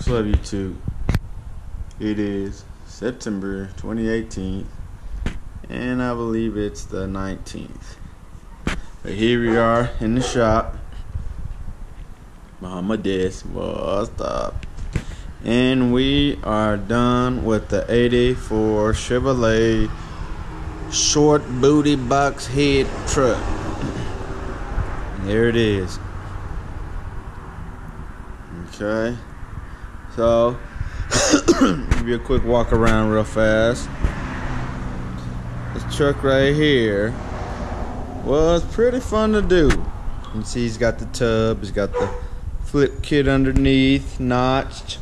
What's up, YouTube? It is September 2018, and I believe it's the 19th. But here we are in the shop behind my desk. What's up? And we are done with the 84 Chevrolet short booty box head truck. There it is. Okay, so give you a quick walk around real fast. This truck right here was pretty fun to do. You can see he's got the tub, he's got the flip kit underneath, notched.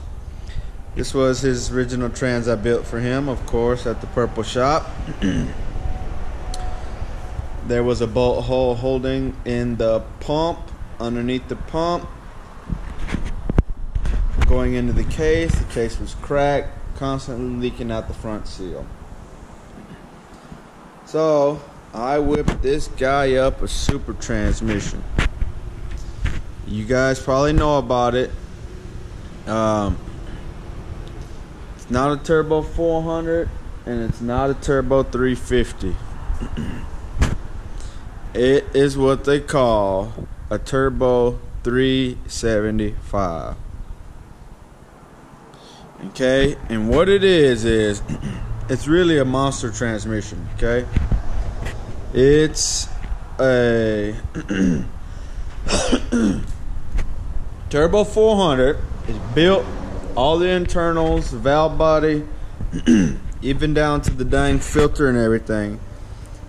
This was his original trans I built for him, of course, at the Purple Shop. There was a bolt hole holding in the pump, underneath the pump. Going into the case was cracked, constantly leaking out the front seal. So I whipped this guy up a super transmission. You guys probably know about it. It's not a turbo 400 and it's not a turbo 350. It is what they call a turbo 375. Okay, and what it is it's really a monster transmission. Okay, it's a turbo 400. It's built, all the internals, the valve body, even down to the dang filter and everything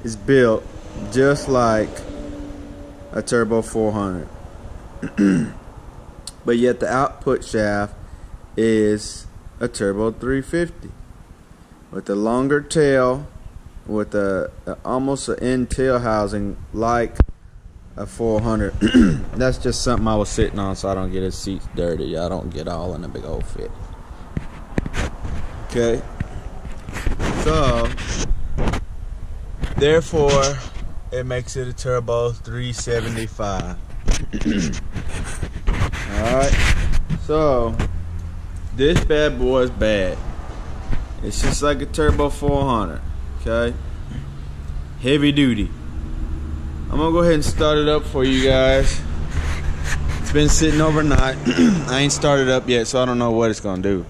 is built just like a turbo 400. But yet the output shaft is a turbo 350 with a longer tail, with a almost an end tail housing like a 400. That's just something I was sitting on so I don't get his seats dirty. I don't get all in a big old fit. Okay, so therefore it makes it a turbo 375. Alright, so this bad boy is bad. It's just like a turbo 400. Okay, heavy duty. I'm gonna go ahead and start it up for you guys. It's been sitting overnight. I ain't started up yet, so I don't know what it's gonna do.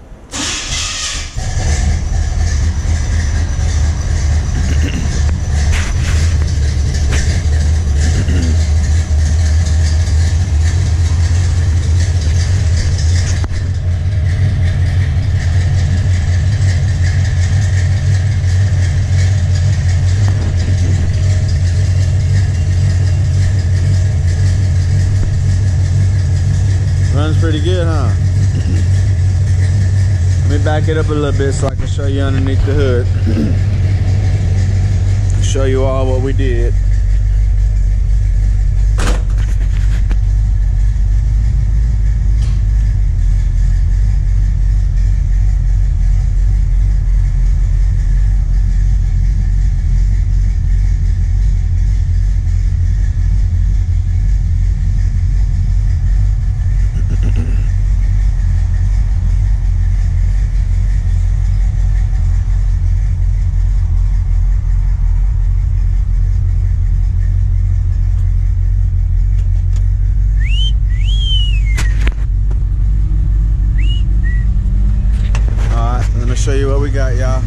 Runs pretty good, huh? Let me back it up a little bit so I can show you underneath the hood. Show you all what we did. Show you what we got, y'all.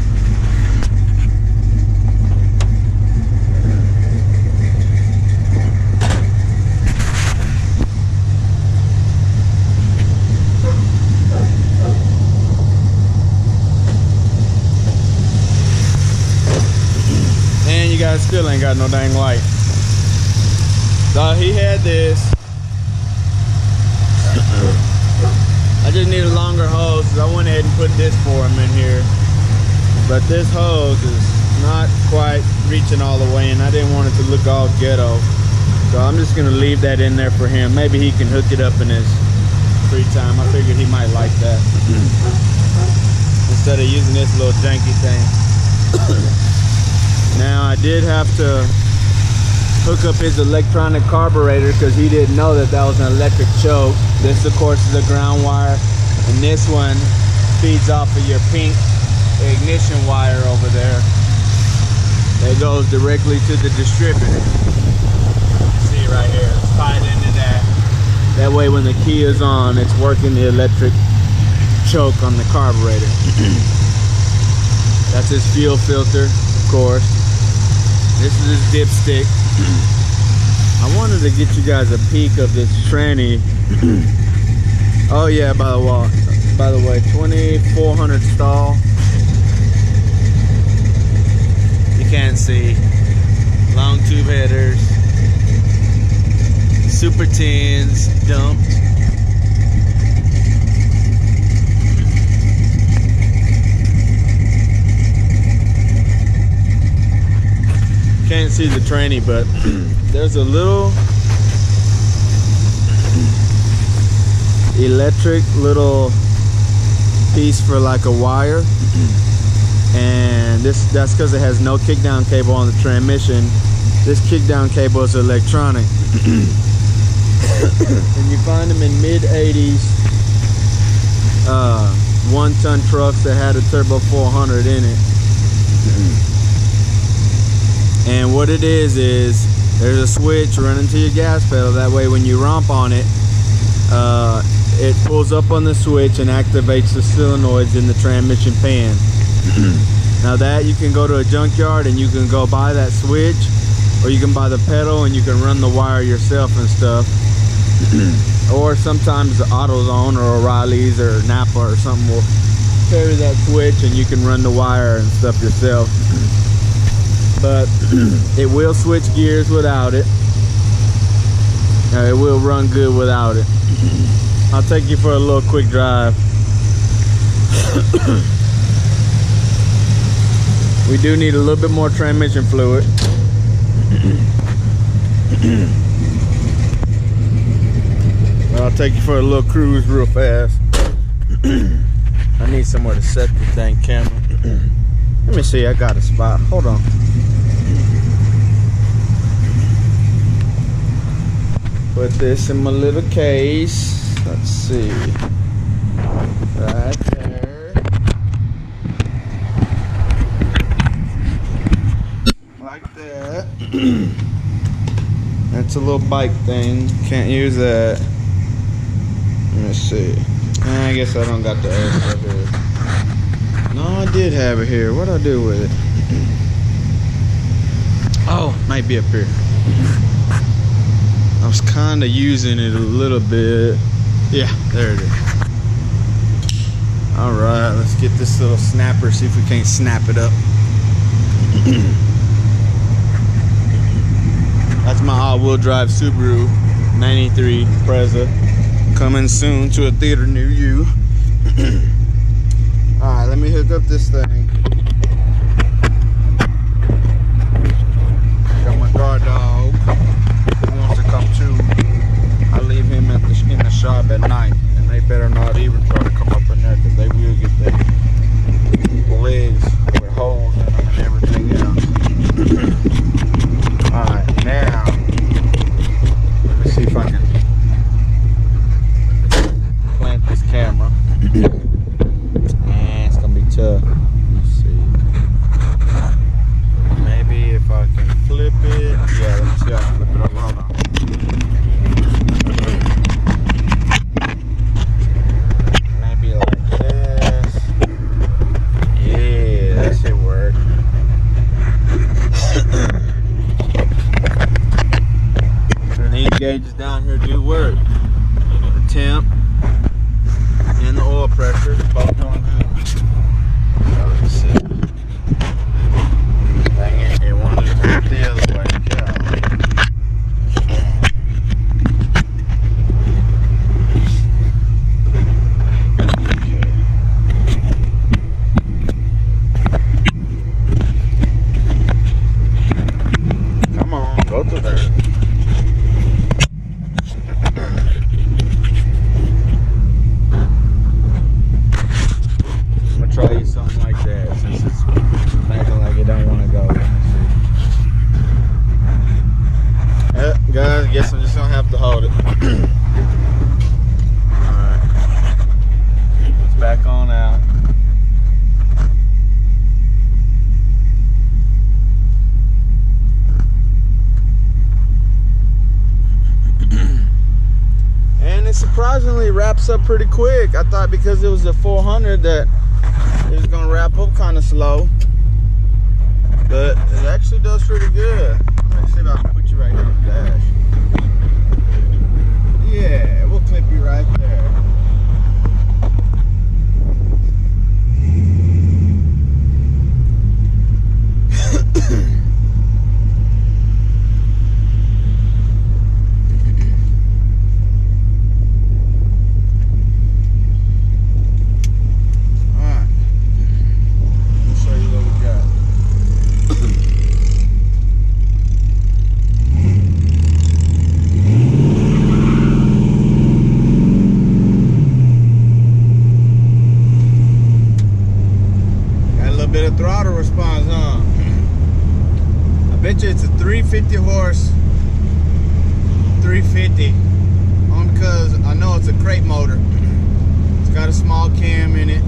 And you guys still ain't got no dang light. So he had this. I just need a longer hose, so I went ahead and put this for him in here. But this hose is not quite reaching all the way, and I didn't want it to look all ghetto. So I'm just gonna leave that in there for him. Maybe he can hook it up in his free time. I figured he might like that. Instead of using this little janky thing. Now I did have to hook up his electronic carburetor because he didn't know that that was an electric choke. This of course is a ground wire And this one feeds off of your pink ignition wire over there. That goes directly to the distributor. See right here, it's tied into that. That way when the key is on, it's working the electric choke on the carburetor. That's his fuel filter, of course. This is his dipstick. I wanted to get you guys a peek of this tranny. Oh yeah, by the way, 2400 stall. You can't see. Long tube headers. Super 10s dumped. Can't see the tranny, but there's a little electric little piece for like a wire, and that's because it has no kickdown cable on the transmission. This kickdown cable is electronic. And you find them in mid-80s 1-ton trucks that had a turbo 400 in it. And what it is there's a switch running to your gas pedal. That way when you romp on it, it pulls up on the switch and activates the solenoids in the transmission pan. Now that you can go to a junkyard and you can go buy that switch, or you can buy the pedal and you can run the wire yourself and stuff. Or sometimes the AutoZone or O'Reilly's or Napa or something will carry that switch and you can run the wire and stuff yourself. But it will switch gears without it. It will run good without it. I'll take you for a little quick drive. We do need a little bit more transmission fluid. But I'll take you for a little cruise real fast. I need somewhere to set the dang camera. Let me see, I got a spot. Hold on. Put this in my little case. Let's see. Right there. Like that. That's a little bike thing. Can't use that. Let me see. I guess I don't got the air stuff here. No, I did have it here. What'd I do with it? Oh, might be up here. I was kind of using it a little bit. Yeah, there it is. All right, let's get this little snapper, see if we can't snap it up. That's my all-wheel drive Subaru 93 Preza. Coming soon to a theater near you. All right, let me hook up this thing. Got my guard dog. He wants to come too. I leave him in the shop at night, and they better not even try to come up in there, because they will get their legs with holes in them and everything else. All right, now let me see if I can plant this camera. And it's gonna be tough. surprisingly wraps up pretty quick. I thought because it was a 400 that it was gonna wrap up kind of slow, but it actually does pretty good. Let me see if I can put you right here on the dash. Yeah, we'll clip you right there. Bit of throttle response, huh? I bet you it's a 350 horse 350, only because I know it's a crate motor. It's got a small cam in it.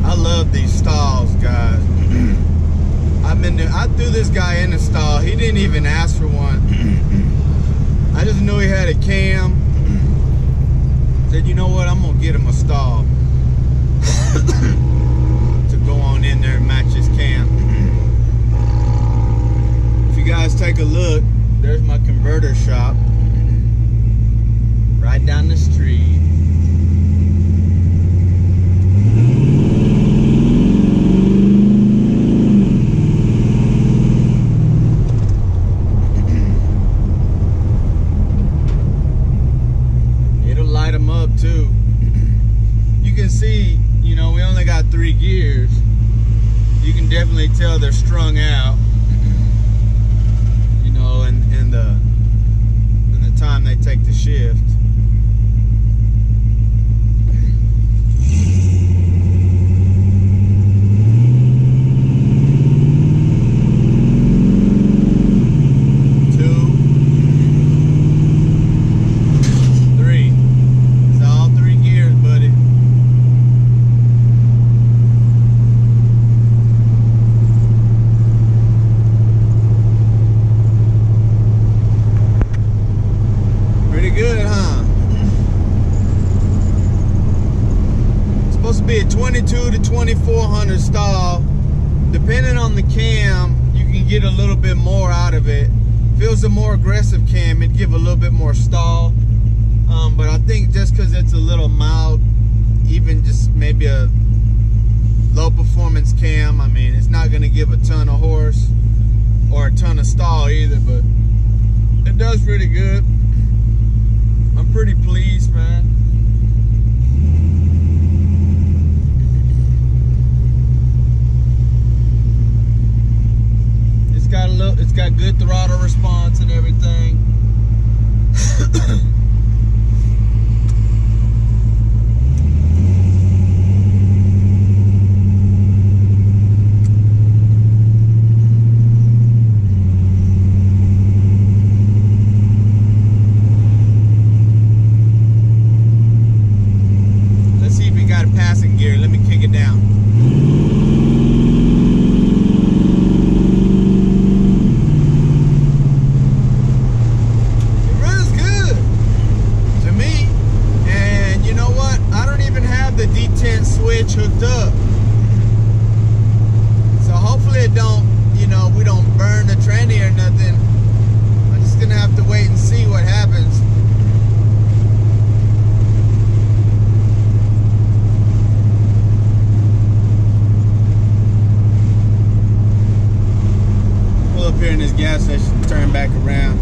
I love these stalls, guys. I threw this guy in the stall. He didn't even ask for one. I just knew he had a cam. Said, you know what, I'm gonna get him a stall to go on in there and match his cam. If you guys take a look, there's my converter shop right down the street. It'll light them up too. You can see, you know, we only got 3 gears. You can definitely tell they're strung out, you know, in the time they take the shift. Be a 22 to 2400 stall. Depending on the cam, you can get a little bit more out of it. If it was a more aggressive cam, it'd give a little bit more stall. But I think just because it's a little mild, even just maybe a low performance cam, I mean, it's not going to give a ton of horse or a ton of stall either, but it does pretty good. I'm pretty pleased, man. It's got good throttle response and everything. Let's see if we got a passing gear. Let me kick it down. The detent switch hooked up, so hopefully it don't, you know, we don't burn the tranny or nothing. I'm just gonna have to wait and see what happens. Pull up here in this gas station, turn back around.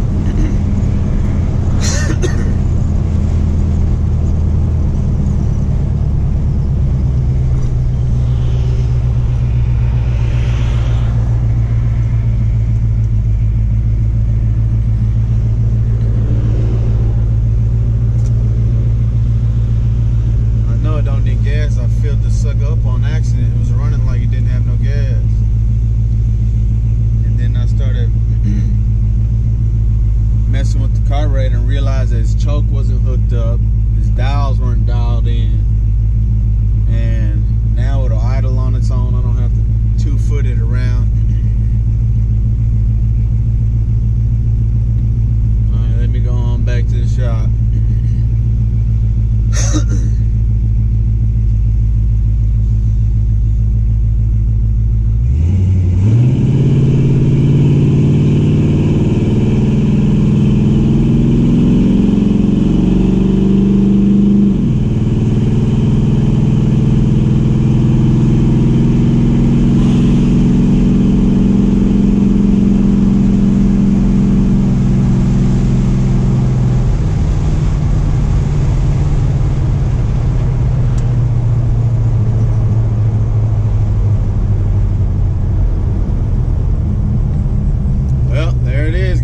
I filled the sucker up on accident. It was running like it didn't have no gas. And then I started messing with the carburetor and realized that his choke wasn't hooked up. His dials weren't dialed in. And now it'll idle on its own. I don't have to 2-foot it around. Alright, shot.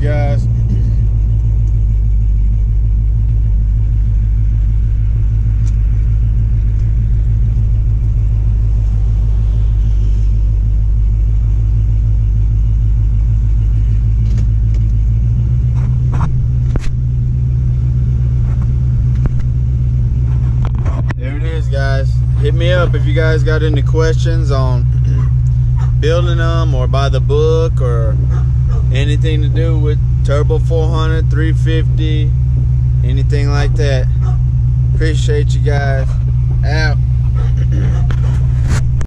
Guys, there it is, guys. Hit me up if you guys got any questions on building them or by the book or anything to do with turbo 400, 350, anything like that. Appreciate you guys. Out.